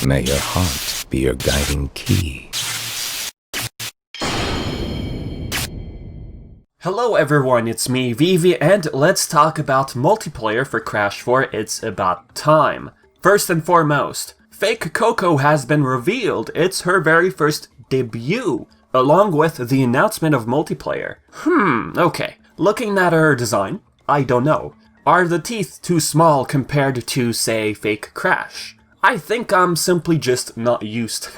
May your heart be your guiding key. Hello everyone, it's me, Vivi, and let's talk about multiplayer for Crash 4. It's about time. First and foremost, Fake Coco has been revealed. It's her very first debut, along with the announcement of multiplayer. Okay. Looking at her design, I don't know. Are the teeth too small compared to, say, Fake Crash? I think I'm simply just not used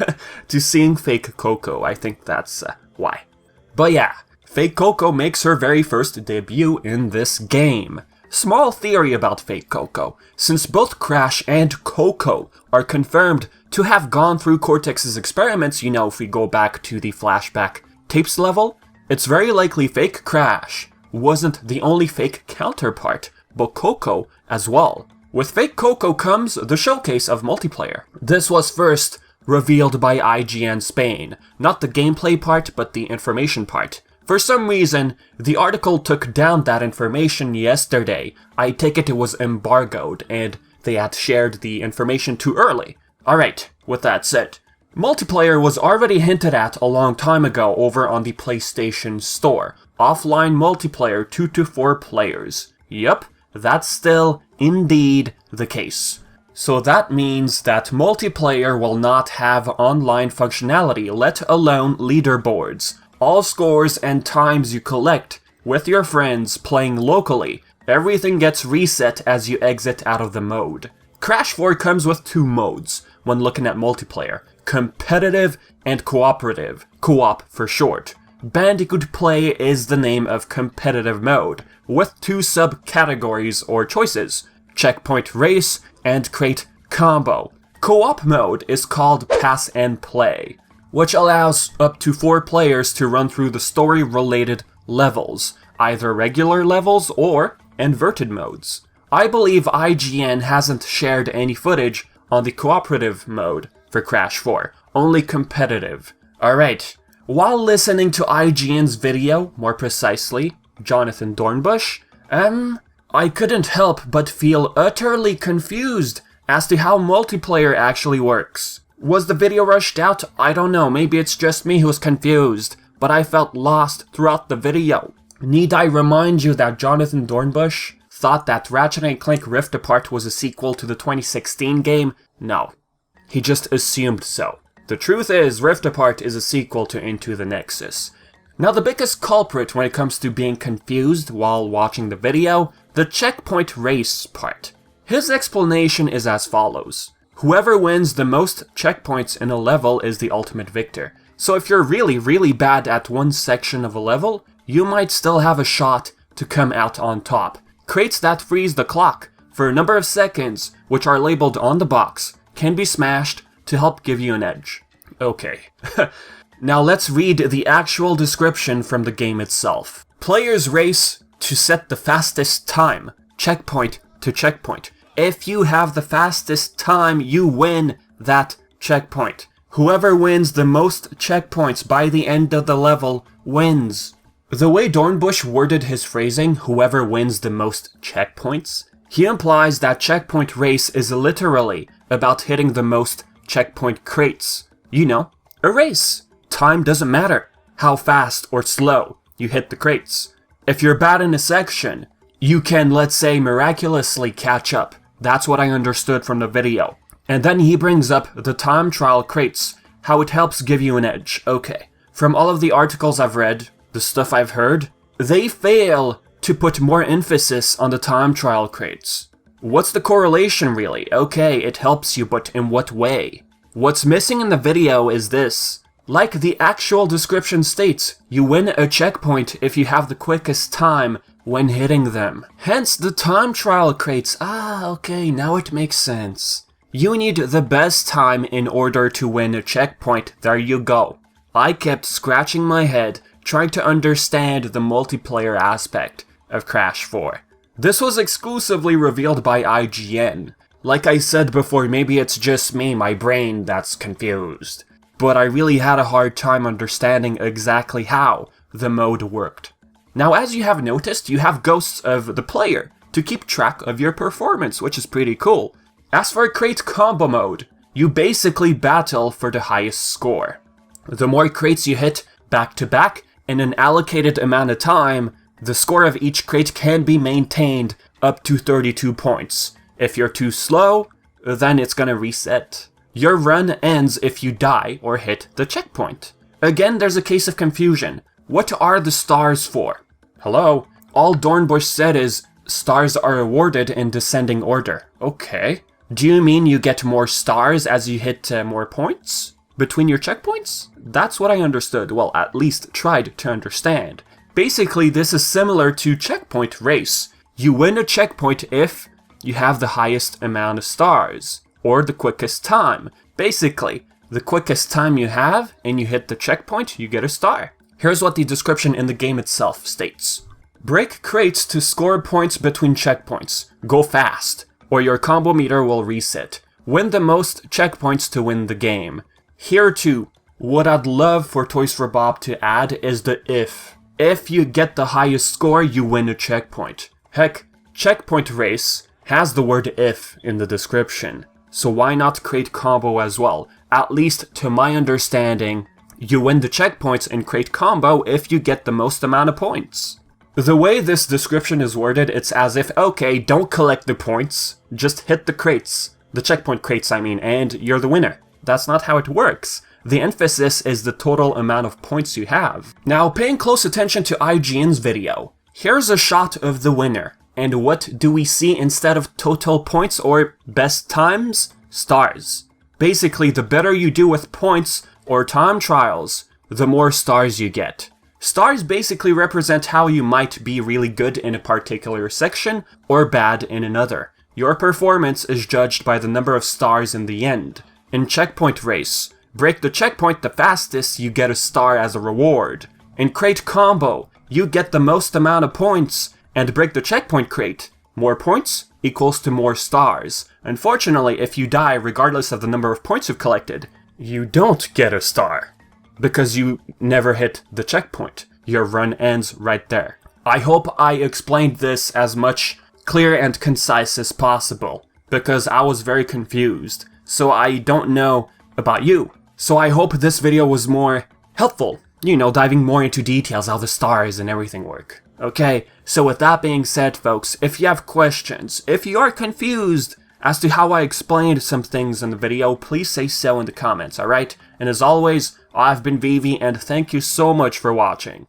to seeing Fake Coco. I think that's why. But yeah. Fake Coco makes her very first debut in this game. Small theory about Fake Coco. Since both Crash and Coco are confirmed to have gone through Cortex's experiments, you know, if we go back to the flashback tapes level, it's very likely Fake Crash wasn't the only fake counterpart, but Coco as well. With Fake Coco comes the showcase of multiplayer. This was first revealed by IGN Spain. Not the gameplay part, but the information part. For some reason, the article took down that information yesterday. I take it was embargoed, and they had shared the information too early. Alright, with that said, multiplayer was already hinted at a long time ago over on the PlayStation Store. Offline multiplayer 2 to 4 players. Yup, that's still indeed the case. So that means that multiplayer will not have online functionality, let alone leaderboards. All scores and times you collect with your friends playing locally, everything gets reset as you exit out of the mode. Crash 4 comes with 2 modes when looking at multiplayer: competitive and cooperative, co-op for short. Bandicoot Play is the name of competitive mode, with 2 subcategories or choices: checkpoint race and crate combo. Co-op mode is called Pass and Play, which allows up to 4 players to run through the story-related levels, either regular levels or inverted modes. I believe IGN hasn't shared any footage on the cooperative mode for Crash 4, only competitive. Alright, while listening to IGN's video, more precisely, Jonathan Dornbush, I couldn't help but feel utterly confused as to how multiplayer actually works. Was the video rushed out? I don't know, maybe it's just me who's confused, but I felt lost throughout the video. Need I remind you that Jonathan Dornbush thought that Ratchet & Clank Rift Apart was a sequel to the 2016 game? No. He just assumed so. The truth is, Rift Apart is a sequel to Into the Nexus. Now the biggest culprit when it comes to being confused while watching the video, the checkpoint race part. His explanation is as follows. Whoever wins the most checkpoints in a level is the ultimate victor. So if you're really bad at one section of a level, you might still have a shot to come out on top. Crates that freeze the clock for a number of seconds, which are labeled on the box, can be smashed to help give you an edge. Okay. Now let's read the actual description from the game itself. Players race to set the fastest time, checkpoint to checkpoint. If you have the fastest time, you win that checkpoint. Whoever wins the most checkpoints by the end of the level wins. The way Dornbush worded his phrasing, whoever wins the most checkpoints, he implies that checkpoint race is literally about hitting the most checkpoint crates. You know, a race. Time doesn't matter how fast or slow you hit the crates. If you're bad in a section, you can, let's say, miraculously catch up. That's what I understood from the video. And then he brings up the time trial crates, how it helps give you an edge. Okay, from all of the articles I've read, the stuff I've heard, they fail to put more emphasis on the time trial crates. What's the correlation really? Okay, it helps you, but in what way? What's missing in the video is this. Like the actual description states, you win a checkpoint if you have the quickest time when hitting them. Hence the time trial crates. Okay, now it makes sense. You need the best time in order to win a checkpoint. There you go. I kept scratching my head trying to understand the multiplayer aspect of Crash 4. This was exclusively revealed by IGN. Like I said before, maybe it's just me, my brain, that's confused. But I really had a hard time understanding exactly how the mode worked. Now, as you have noticed, you have ghosts of the player to keep track of your performance, which is pretty cool. As for crate combo mode, you basically battle for the highest score. The more crates you hit back to back in an allocated amount of time, the score of each crate can be maintained up to 32 points. If you're too slow, then it's gonna reset. Your run ends if you die or hit the checkpoint. Again, there's a case of confusion. What are the stars for? Hello? All Dornbush said is, stars are awarded in descending order. Okay. Do you mean you get more stars as you hit more points between your checkpoints? That's what I understood. Well, at least tried to understand. Basically, this is similar to checkpoint race. You win a checkpoint if you have the highest amount of stars, or the quickest time. Basically, the quickest time you have and you hit the checkpoint, you get a star. Here's what the description in the game itself states. Break crates to score points between checkpoints. Go fast, or your combo meter will reset. Win the most checkpoints to win the game. Here too, what I'd love for Toys for Bob to add is the if. If you get the highest score, you win a checkpoint. Heck, Checkpoint Race has the word if in the description, so why not create combo as well? At least to my understanding, you win the checkpoints and create combo if you get the most amount of points. The way this description is worded, it's as if, okay, don't collect the points, just hit the crates. The checkpoint crates, I mean, and you're the winner. That's not how it works. The emphasis is the total amount of points you have. Now, paying close attention to IGN's video, here's a shot of the winner. And what do we see instead of total points or best times? Stars. Basically, the better you do with points or time trials, the more stars you get. Stars basically represent how you might be really good in a particular section or bad in another. Your performance is judged by the number of stars in the end. In Checkpoint Race, break the checkpoint the fastest, you get a star as a reward. In Crate Combo, you get the most amount of points and break the checkpoint crate. More points equals to more stars. Unfortunately, if you die regardless of the number of points you've collected, you don't get a star, because you never hit the checkpoint. Your run ends right there. I hope I explained this as much clear and concise as possible, because I was very confused, so I don't know about you. So I hope this video was more helpful, you know, diving more into details, how the stars and everything work. Okay, so with that being said, folks, if you have questions, if you are confused as to how I explained some things in the video, please say so in the comments, alright? And as always, I've been Vivi, and thank you so much for watching.